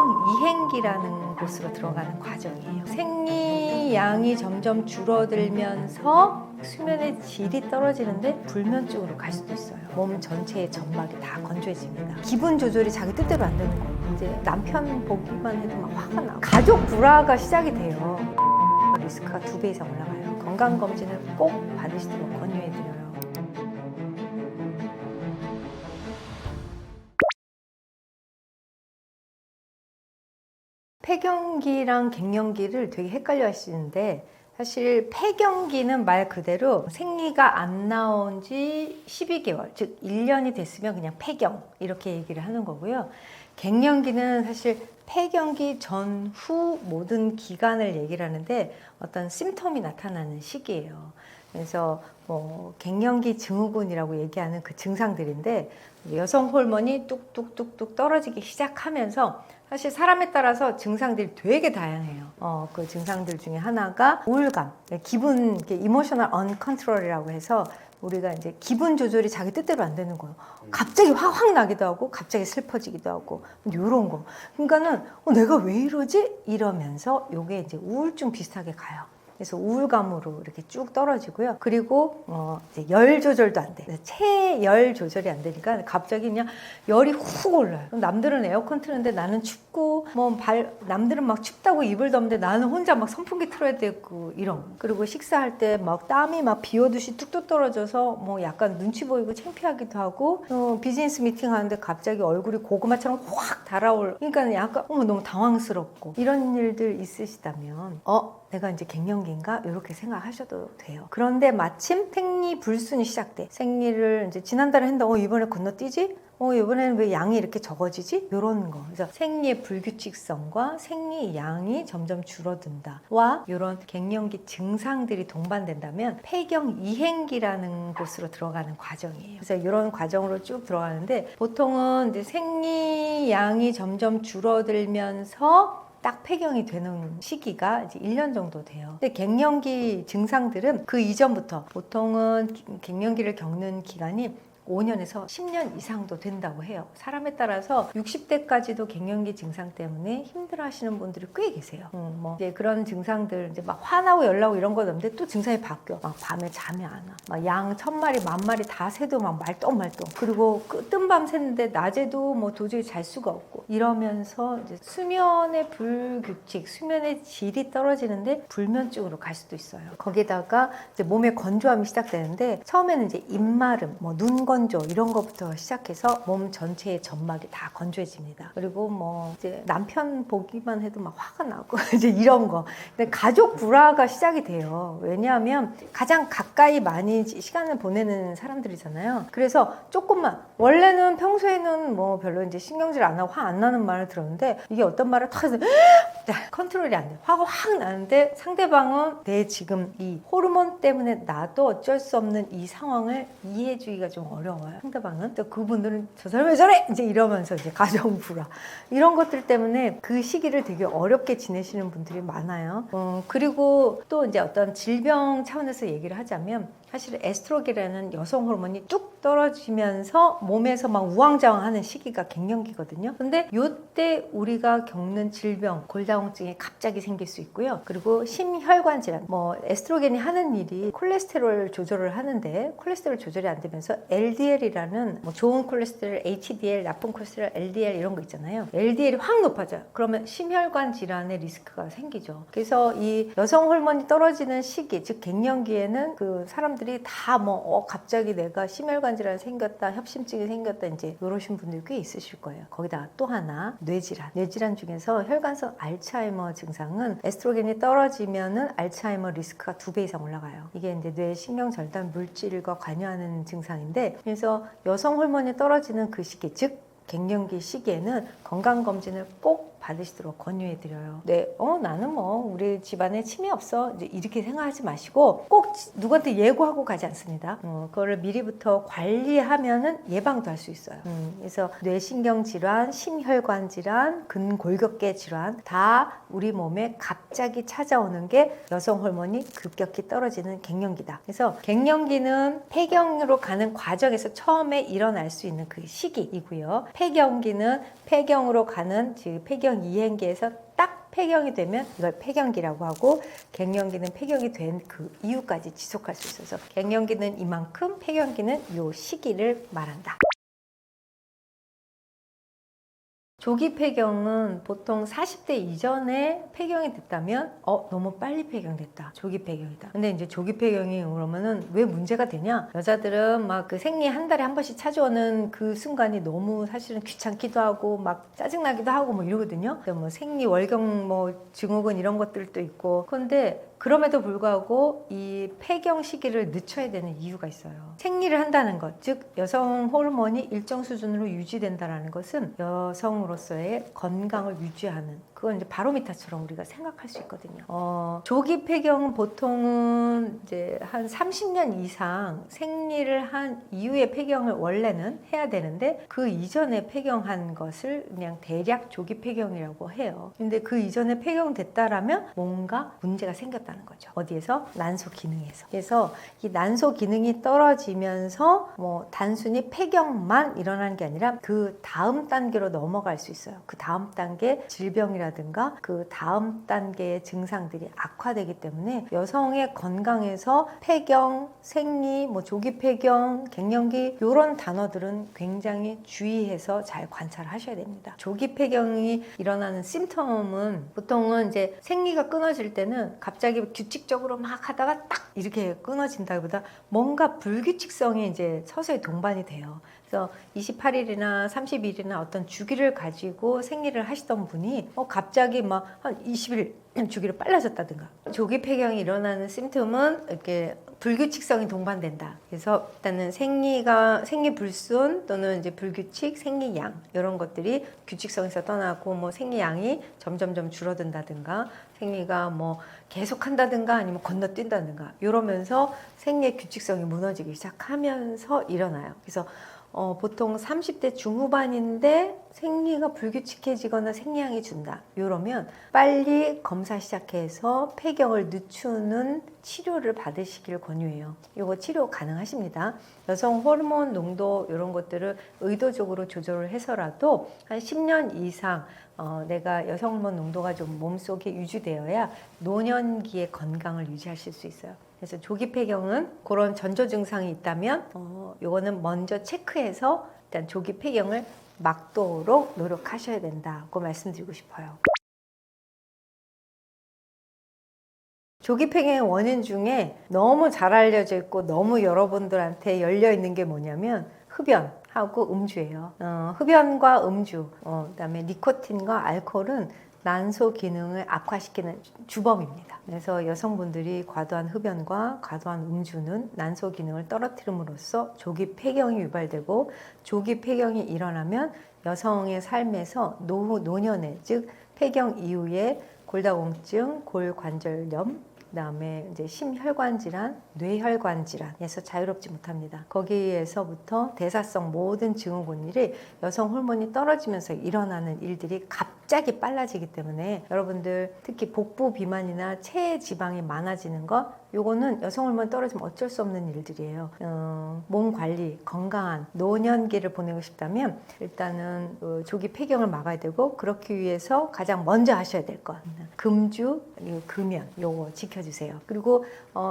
폐경 이행기라는 곳으로 들어가는 과정이에요. 생리양이 점점 줄어들면서 수면의 질이 떨어지는데 불면증으로 갈 수도 있어요. 몸 전체의 점막이 다 건조해집니다. 기분 조절이 자기 뜻대로 안 되는 거예요. 이제 남편 보기만 해도 막 화가 나고 가족 불화가 시작이 돼요. 리스크가 2배 이상 올라가요. 건강검진을 꼭 받으시도록 권유해드려요. 폐경기랑 갱년기를 되게 헷갈려 하시는데, 사실 폐경기는 말 그대로 생리가 안 나온 지 12개월, 즉 1년이 됐으면 그냥 폐경 이렇게 얘기를 하는 거고요. 갱년기는 사실 폐경기 전후 모든 기간을 얘기를 하는데 어떤 심텀이 나타나는 시기예요. 그래서 뭐 갱년기 증후군이라고 얘기하는 그 증상들인데, 여성 호르몬이 뚝뚝뚝뚝 떨어지기 시작하면서 사실 사람에 따라서 증상들이 되게 다양해요. 그 증상들 중에 하나가 우울감, 기분, 이모셔널 언컨트롤이라고 해서 우리가 이제 기분 조절이 자기 뜻대로 안 되는 거예요. 갑자기 확 나기도 하고 갑자기 슬퍼지기도 하고 이런 거. 그러니까는 내가 왜 이러지? 이러면서 이게 이제 우울증 비슷하게 가요. 그래서 우울감으로 이렇게 쭉 떨어지고요. 그리고 이제 열 조절도 안 돼. 체열 조절이 안 되니까 갑자기 그냥 열이 훅 올라요. 그럼 남들은 에어컨 틀는데 나는 춥고, 남들은 막 춥다고 이불 덮는데 나는 혼자 막 선풍기 틀어야 되고 이런. 그리고 식사할 때 막 땀이 막 비 오듯이 뚝뚝 떨어져서 뭐 약간 눈치 보이고 창피하기도 하고, 비즈니스 미팅 하는데 갑자기 얼굴이 고구마처럼 확 달아올. 그러니까 약간 너무 당황스럽고 이런 일들 있으시다면 내가 이제 갱년기인가? 이렇게 생각하셔도 돼요. 그런데 마침 생리 불순이 시작돼. 생리를 이제 지난달에 했는데 이번에 건너뛰지? 이번에는 왜 양이 이렇게 적어지지? 이런 거. 그래서 생리의 불규칙성과 생리 양이 점점 줄어든다와 이런 갱년기 증상들이 동반된다면 폐경 이행기라는 곳으로 들어가는 과정이에요. 그래서 이런 과정으로 쭉 들어가는데, 보통은 이제 생리 양이 점점 줄어들면서 딱 폐경이 되는 시기가 이제 1년 정도 돼요. 근데 갱년기 증상들은 그 이전부터, 보통은 갱년기를 겪는 기간이 5년에서 10년 이상도 된다고 해요. 사람에 따라서 60대까지도 갱년기 증상 때문에 힘들어 하시는 분들이 꽤 계세요. 이제 그런 증상들, 이제 막 화나고 열나고 이런 건 없는데 또 증상이 바뀌어. 막 밤에 잠이 안 와. 막 양 1000마리, 10,000마리 다 새도 막 말똥말똥. 그리고 뜬밤 샜는데 낮에도 뭐 도저히 잘 수가 없고. 이러면서 이제 수면의 불규칙, 수면의 질이 떨어지는데 불면증으로 갈 수도 있어요. 거기다가 이제 몸의 건조함이 시작되는데, 처음에는 이제 입마름, 눈 건조 이런 것부터 시작해서 몸 전체의 점막이 다 건조해집니다. 그리고 이제 남편 보기만 해도 막 화가 나고 이제 이런 거. 근데 가족 불화가 시작이 돼요. 왜냐하면 가장 가까이 많이 시간을 보내는 사람들이잖아요. 그래서 조금만, 원래는 평소에는 별로 이제 신경질 안 하고 화 안 나는 말을 들었는데, 이게 어떤 말을 탁 해서 컨트롤이 안 돼. 화가 확 나는데 상대방은 내 지금 이 호르몬 때문에 나도 어쩔 수 없는 이 상황을 이해해주기가 좀 어려워요. 상대방은. 또 그분들은 저 사람 왜 저래? 이제 이러면서 이제 가정 불화. 이런 것들 때문에 그 시기를 되게 어렵게 지내시는 분들이 많아요. 그리고 또 이제 어떤 질병 차원에서 얘기를 하자면, 사실 에스트로겐이라는 여성 호르몬이 뚝 떨어지면서 몸에서 막 우왕좌왕하는 시기가 갱년기거든요. 근데 이때 우리가 겪는 질병, 골다공증이 갑자기 생길 수 있고요. 그리고 심혈관 질환, 에스트로겐이 하는 일이 콜레스테롤 조절을 하는데, 콜레스테롤 조절이 안 되면서 LDL이라는 좋은 콜레스테롤, HDL, 나쁜 콜레스테롤, LDL 이런 거 있잖아요. LDL이 확 높아져요. 그러면 심혈관 질환의 리스크가 생기죠. 그래서 이 여성 호르몬이 떨어지는 시기, 즉 갱년기에는 그 사람들이 다 갑자기 내가 심혈관 질환이 생겼다, 협심증이 생겼다, 이제 이러신 분들이 꽤 있으실 거예요. 거기다가 또 하나, 뇌질환 중에서 혈관성 알츠하이머 증상은 에스트로겐이 떨어지면은 알츠하이머 리스크가 2배 이상 올라가요. 이게 이제 뇌 신경절단 물질과 관여하는 증상인데, 그래서 여성 호르몬이 떨어지는 그 시기, 즉 갱년기 시기에는 건강검진을 꼭 받으시도록 권유해드려요. 네, 나는 우리 집안에 침이 없어, 이제 이렇게 생각하지 마시고 꼭 누구한테 예고하고 가지 않습니다. 그거를 미리부터 관리하면은 예방도 할 수 있어요. 그래서 뇌신경 질환, 심혈관 질환, 근골격계 질환 다 우리 몸에 갑자기 찾아오는 게 여성 호르몬이 급격히 떨어지는 갱년기다. 그래서 갱년기는 폐경으로 가는 과정에서 처음에 일어날 수 있는 그 시기이고요. 폐경기는 폐경으로 가는 즉 폐경 이행기에서 딱 폐경이 되면 이걸 폐경기라고 하고, 갱년기는 폐경이 된 그 이후까지 지속할 수 있어서 갱년기는 이만큼, 폐경기는 요 시기를 말한다. 조기 폐경은 보통 40대 이전에 폐경이 됐다면 너무 빨리 폐경됐다, 조기 폐경이다. 근데 이제 조기 폐경이 그러면은 왜 문제가 되냐, 여자들은 막 그 생리 한 달에 한 번씩 찾아오는 그 순간이 너무 사실은 귀찮기도 하고 막 짜증나기도 하고 뭐 이러거든요. 뭐 생리 월경 뭐 증후군 이런 것들도 있고. 그런데 그럼에도 불구하고 이 폐경 시기를 늦춰야 되는 이유가 있어요. 생리를 한다는 것, 즉 여성 호르몬이 일정 수준으로 유지된다는 것은 여성으로서의 건강을 유지하는, 그건 이제 바로미터처럼 우리가 생각할 수 있거든요. 조기 폐경은 보통은 이제 한 30년 이상 생리를 한 이후에 폐경을 원래는 해야 되는데, 그 이전에 폐경한 것을 그냥 대략 조기 폐경이라고 해요. 근데 그 이전에 폐경됐다라면 뭔가 문제가 생겼다는 거죠. 어디에서? 난소 기능에서. 그래서 이 난소 기능이 떨어지면서 뭐 단순히 폐경만 일어나는 게 아니라 그 다음 단계로 넘어갈 수 있어요. 그 다음 단계 질병이라든가 그 다음 단계의 증상들이 악화되기 때문에 여성의 건강에서 폐경, 생리, 뭐 조기 폐경, 갱년기 이런 단어들은 굉장히 주의해서 잘 관찰하셔야 됩니다. 조기 폐경이 일어나는 심텀은 보통은 이제 생리가 끊어질 때는 갑자기 규칙적으로 막 하다가 딱 이렇게 끊어진다기보다 뭔가 불규칙성이 이제 서서히 동반이 돼요. 그래서 28일이나 30일이나 어떤 주기를 가지고 생리를 하시던 분이 갑자기 막 한 20일 주기로 빨라졌다든가, 조기 폐경이 일어나는 심텀은 이렇게 불규칙성이 동반된다. 그래서 일단은 생리 불순 또는 이제 불규칙, 생리양 이런 것들이 규칙성에서 떠나고 뭐 생리양이 점점점 줄어든다든가, 생리가 뭐 계속한다든가 아니면 건너뛴다든가 이러면서 생리의 규칙성이 무너지기 시작하면서 일어나요. 그래서 보통 30대 중후반인데 생리가 불규칙해지거나 생리양이 준다, 이러면 빨리 검사 시작해서 폐경을 늦추는 치료를 받으시길 권유해요. 이거 치료 가능하십니다. 여성 호르몬 농도 이런 것들을 의도적으로 조절을 해서라도 한 10년 이상 내가 여성 호르몬 농도가 좀 몸속에 유지되어야 노년기의 건강을 유지하실 수 있어요. 그래서 조기 폐경은 그런 전조 증상이 있다면 요거는 먼저 체크해서 일단 조기 폐경을 막도록 노력하셔야 된다고 말씀드리고 싶어요. 조기 폐경의 원인 중에 너무 잘 알려져 있고 너무 여러분들한테 열려 있는 게 뭐냐면 흡연하고 음주예요. 흡연과 음주, 그다음에 니코틴과 알코올은 난소 기능을 악화시키는 주범입니다. 그래서 여성분들이 과도한 흡연과 과도한 음주는 난소 기능을 떨어뜨림으로써 조기 폐경이 유발되고, 조기 폐경이 일어나면 여성의 삶에서 노년에, 즉 폐경 이후에 골다공증, 골관절염, 그다음에 이제 심혈관 질환, 뇌혈관 질환에서 자유롭지 못합니다. 거기에서부터 대사성 모든 증후군들이 여성 호르몬이 떨어지면서 일어나는 일들이 갑자기 빨라지기 때문에 여러분들 특히 복부 비만이나 체해 지방이 많아지는 것, 요거는 여성 호르몬 떨어지면 어쩔 수 없는 일들이에요. 몸 관리, 건강한 노년기를 보내고 싶다면 일단은 조기 폐경을 막아야 되고, 그렇기 위해서 가장 먼저 하셔야 될 것, 금주, 금연 요거 지켜주세요. 그리고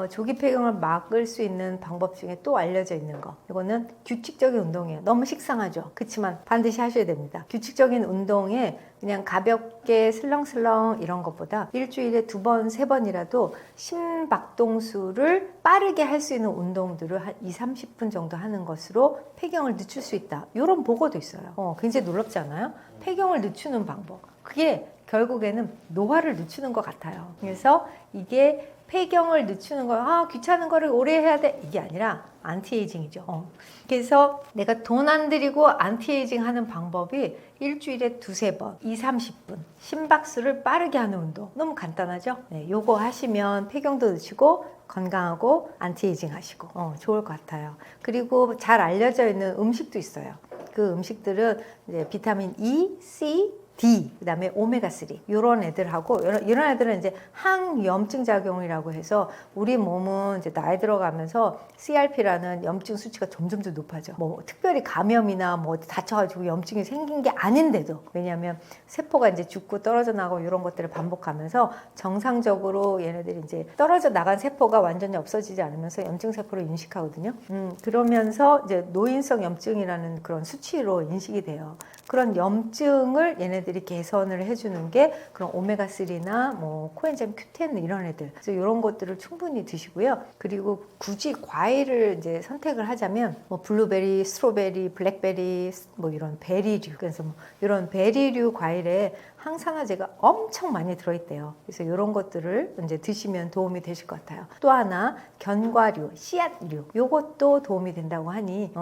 조기 폐경을 막을 수 있는 방법 중에 또 알려져 있는 거, 이거는 규칙적인 운동이에요. 너무 식상하죠? 그렇지만 반드시 하셔야 됩니다. 규칙적인 운동에 그냥 가볍게 슬렁슬렁 이런 것보다 일주일에 2번, 3번이라도 심박동수를 빠르게 할 수 있는 운동들을 한 20-30분 정도 하는 것으로 폐경을 늦출 수 있다, 이런 보고도 있어요. 굉장히 놀랍지 않아요? 폐경을 늦추는 방법, 그게 결국에는 노화를 늦추는 것 같아요. 그래서 이게 폐경을 늦추는 거, 귀찮은 거를 오래 해야 돼, 이게 아니라 안티에이징이죠. 그래서 내가 돈 안 들이고 안티에이징 하는 방법이 일주일에 2-3번, 20-30분 심박수를 빠르게 하는 운동, 너무 간단하죠? 네, 요거 하시면 폐경도 늦추고 건강하고 안티에이징 하시고 좋을 것 같아요. 그리고 잘 알려져 있는 음식도 있어요. 그 음식들은 이제 비타민 E, C, D, 그다음에 오메가3 이런 애들하고 이런 애들은 이제 항염증 작용이라고 해서 우리 몸은 이제 나이 들어가면서 CRP라는 염증 수치가 점점 더 높아져. 뭐 특별히 감염이나 뭐 어디 다쳐가지고 염증이 생긴 게 아닌데도, 왜냐하면 세포가 이제 죽고 떨어져 나가고 이런 것들을 반복하면서 정상적으로 얘네들이 이제 떨어져 나간 세포가 완전히 없어지지 않으면서 염증 세포로 인식하거든요. 그러면서 이제 노인성 염증이라는 그런 수치로 인식이 돼요. 그런 염증을 얘네들이 개선을 해주는 게 그런 오메가3나 뭐 코엔자임 Q10 이런 애들. 그래서 이런 것들을 충분히 드시고요. 그리고 굳이 과일을 이제 선택을 하자면 뭐 블루베리, 스트로베리, 블랙베리 뭐 이런 베리류, 그래서 뭐 이런 베리류 과일에 항산화제가 엄청 많이 들어있대요. 그래서 이런 것들을 이제 드시면 도움이 되실 것 같아요. 또 하나 견과류, 씨앗류, 요것도 도움이 된다고 하니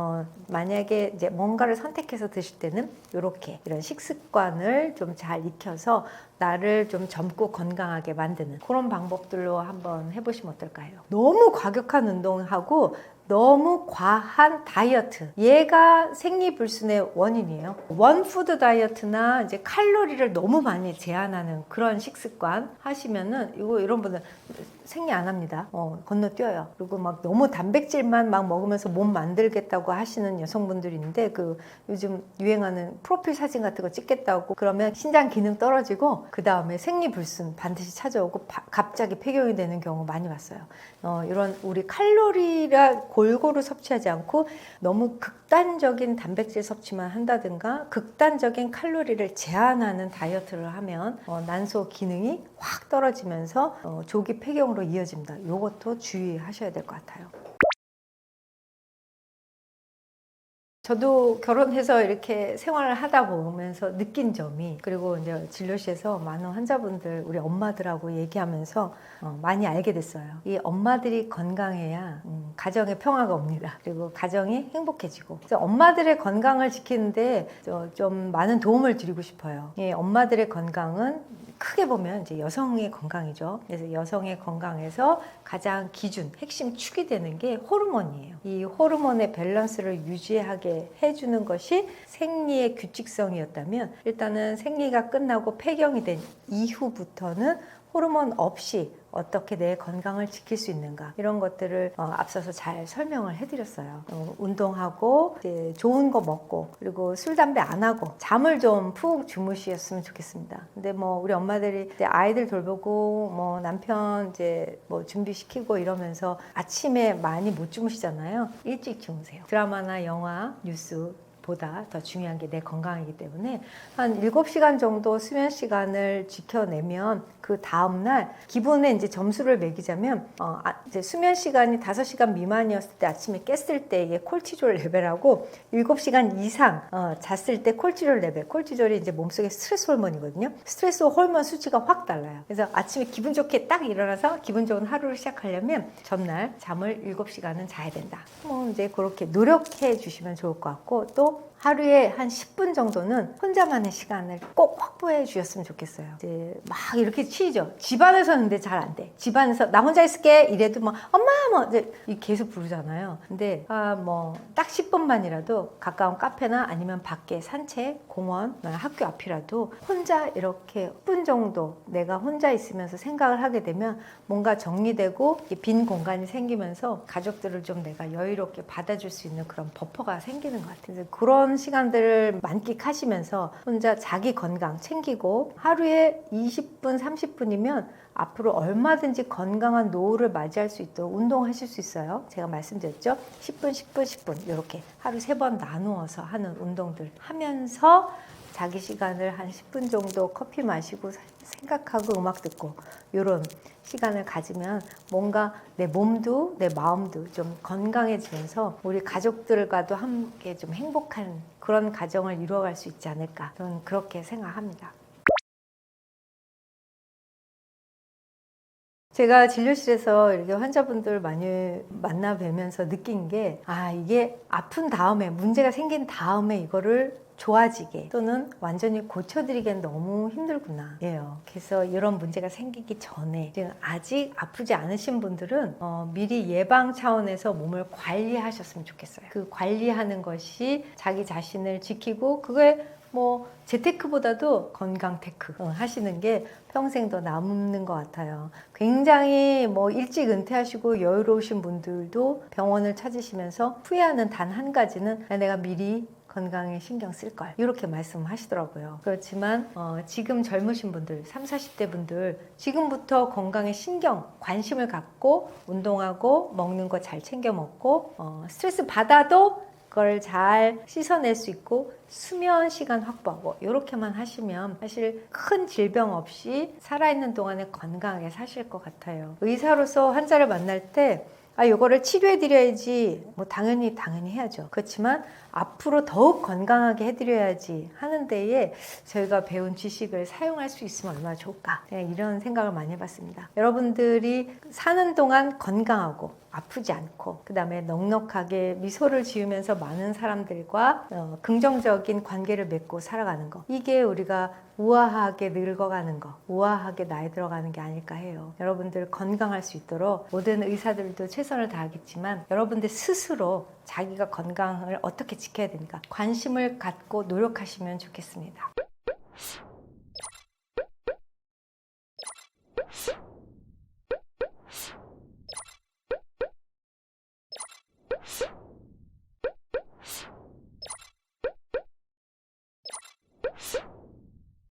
만약에 이제 뭔가를 선택해서 드실 때는 이렇게 이런 식습관을 좀 잘 익혀서 나를 좀 젊고 건강하게 만드는 그런 방법들로 한번 해보시면 어떨까요? 너무 과격한 운동하고 너무 과한 다이어트, 얘가 생리불순의 원인이에요. 원푸드 다이어트나 이제 칼로리를 너무 많이 제한하는 그런 식습관 하시면은 이런 분들 생리 안 합니다. 건너뛰어요. 그리고 막 너무 단백질만 막 먹으면서 몸 만들겠다고 하시는 여성분들인데, 그 요즘 유행하는 프로필 사진 같은 거 찍겠다고 그러면 신장 기능 떨어지고 그 다음에 생리불순 반드시 찾아오고 갑자기 폐경이 되는 경우 많이 봤어요. 이런 우리 칼로리를 골고루 섭취하지 않고 너무 극단적인 단백질 섭취만 한다든가 극단적인 칼로리를 제한하는 다이어트를 하면 난소 기능이 확 떨어지면서 조기 폐경으로 이어집니다. 이것도 주의하셔야 될 것 같아요. 저도 결혼해서 이렇게 생활을 하다 보면서 느낀 점이, 그리고 이제 진료실에서 많은 환자분들, 우리 엄마들하고 얘기하면서 많이 알게 됐어요. 이 엄마들이 건강해야 가정에 평화가 옵니다. 그리고 가정이 행복해지고. 그래서 엄마들의 건강을 지키는데 좀 많은 도움을 드리고 싶어요. 이 엄마들의 건강은 크게 보면 이제 여성의 건강이죠. 그래서 여성의 건강에서 가장 기준, 핵심 축이 되는 게 호르몬이에요. 이 호르몬의 밸런스를 유지하게 해주는 것이 생리의 규칙성이었다면, 일단은 생리가 끝나고 폐경이 된 이후부터는 호르몬 없이 어떻게 내 건강을 지킬 수 있는가, 이런 것들을 앞서서 잘 설명을 해드렸어요. 운동하고 이제 좋은 거 먹고, 그리고 술 담배 안 하고 잠을 좀 푹 주무셨으면 좋겠습니다. 근데 뭐 우리 엄마들이 이제 아이들 돌보고 뭐 남편 이제 뭐 준비시키고 이러면서 아침에 많이 못 주무시잖아요. 일찍 주무세요. 드라마나 영화, 뉴스 보다 더 중요한 게 내 건강이기 때문에 한 7시간 정도 수면 시간을 지켜내면 그 다음날 기분에 이제 점수를 매기자면 이제 수면 시간이 5시간 미만이었을 때 아침에 깼을 때 이게 콜티졸 레벨하고 7시간 이상 잤을 때 콜티졸 레벨, 콜티졸이 이제 몸속의 스트레스 호르몬이거든요. 스트레스 호르몬 수치가 확 달라요. 그래서 아침에 기분 좋게 딱 일어나서 기분 좋은 하루를 시작하려면 전날 잠을 7시간은 자야 된다. 뭐 이제 그렇게 노력해 주시면 좋을 것 같고, 또 하루에 한 10분 정도는 혼자만의 시간을 꼭 확보해 주셨으면 좋겠어요. 이제 막 이렇게 치이죠. 집안에서는 근데 잘 안 돼. 집안에서 나 혼자 있을게 이래도 뭐 엄마 뭐 이제 계속 부르잖아요. 근데 뭐 딱 10분만이라도 가까운 카페나 아니면 밖에 산책, 공원, 학교 앞이라도 혼자 이렇게 10분 정도 내가 혼자 있으면서 생각을 하게 되면 뭔가 정리되고 빈 공간이 생기면서 가족들을 좀 내가 여유롭게 받아줄 수 있는 그런 버퍼가 생기는 것 같아요. 그래서 그런 시간들을 만끽하시면서 혼자 자기 건강 챙기고 하루에 20분, 30분이면 앞으로 얼마든지 건강한 노후를 맞이할 수 있도록 운동하실 수 있어요. 제가 말씀드렸죠. 10분, 10분, 10분 이렇게 하루 3번 나누어서 하는 운동들 하면서 자기 시간을 한 10분 정도 커피 마시고 생각하고 음악 듣고 이런 시간을 가지면 뭔가 내 몸도 내 마음도 좀 건강해지면서 우리 가족들과도 함께 좀 행복한 그런 가정을 이루어갈 수 있지 않을까, 저는 그렇게 생각합니다. 제가 진료실에서 이렇게 환자분들 많이 만나 뵈면서 느낀 게, 이게 아픈 다음에, 문제가 생긴 다음에 이거를 좋아지게 또는 완전히 고쳐드리기엔 너무 힘들구나 예요. 그래서 이런 문제가 생기기 전에, 아직 아프지 않으신 분들은 미리 예방 차원에서 몸을 관리하셨으면 좋겠어요. 그 관리하는 것이 자기 자신을 지키고 그거에 뭐 재테크보다도 건강 테크 하시는 게 평생 더 남는 것 같아요. 굉장히 뭐 일찍 은퇴하시고 여유로우신 분들도 병원을 찾으시면서 후회하는 단 한 가지는 내가 미리 건강에 신경 쓸 걸 이렇게 말씀하시더라고요. 그렇지만 지금 젊으신 분들 30, 40대 분들 지금부터 건강에 신경 관심을 갖고 운동하고 먹는 거 잘 챙겨 먹고 스트레스 받아도 그걸 잘 씻어낼 수 있고 수면 시간 확보하고 이렇게만 하시면 사실 큰 질병 없이 살아있는 동안에 건강하게 사실 것 같아요. 의사로서 환자를 만날 때 이거를 치료해 드려야지 뭐 당연히 해야죠. 그렇지만 앞으로 더욱 건강하게 해드려야지 하는 데에 저희가 배운 지식을 사용할 수 있으면 얼마나 좋을까, 이런 생각을 많이 해봤습니다. 여러분들이 사는 동안 건강하고 아프지 않고 그 다음에 넉넉하게 미소를 지으면서 많은 사람들과 긍정적인 관계를 맺고 살아가는 거, 이게 우리가 우아하게 늙어가는 거, 우아하게 나이 들어가는 게 아닐까 해요. 여러분들 건강할 수 있도록 모든 의사들도 최선을 다하겠지만 여러분들 스스로 자기가 건강을 어떻게 지켜야 되니까 관심을 갖고 노력하시면 좋겠습니다.